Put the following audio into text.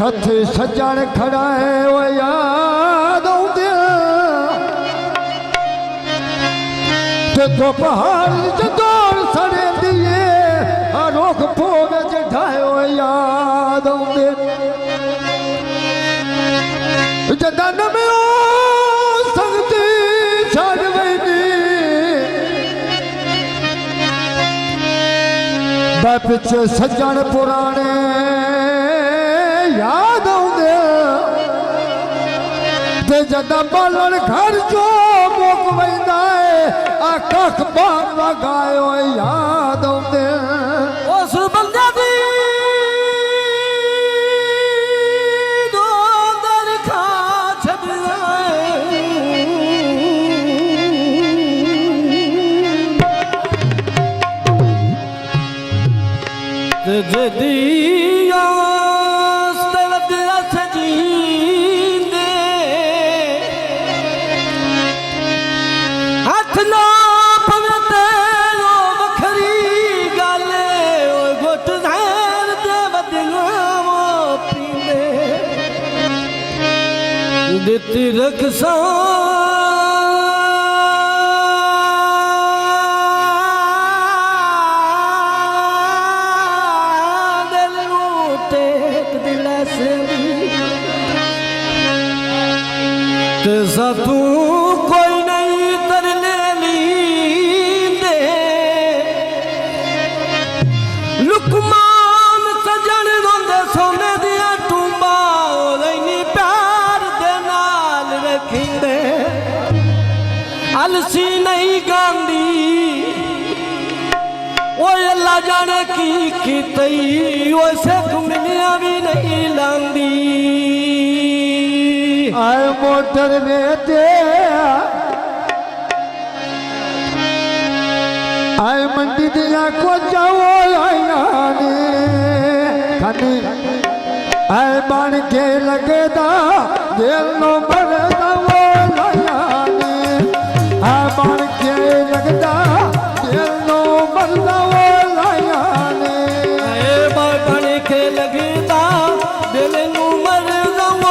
हथ सजण खड़ा है वो याद आउंदे ते तो पहाड़ जदोर सड़े दिए रोक पोग जठाए वो याद आउंदे जदन में ओ संगती छड़ वैनी पिछे सज्जन पुराने याद आउंदे ते जदा बालन घर जो मुक वैंदा है आ कख बाग लगायो याद आउंदे उस बंदे दी दो दर खा छड़िया ते जदिया रखसा दिल टेक दिल से तू कोई नहीं तरले लींदे लुकमान सजन रोंदे सोने दिया टूंबा लैनी प्यार दे नाल रखिंदे अलसी नहीं गांदी ओ अल्लाह जाने की तई ओ सिख मिलिया भी नहीं लांदी आए मोटर में ते आए मंडी दिया को जाओ आयाने खानी आए बन के लगेदा दिल नो भरदा वो लायाने आए बन के लगदा दिल नो भरदा वो लायाने आए बन के लगदा दिल नो भरदा वो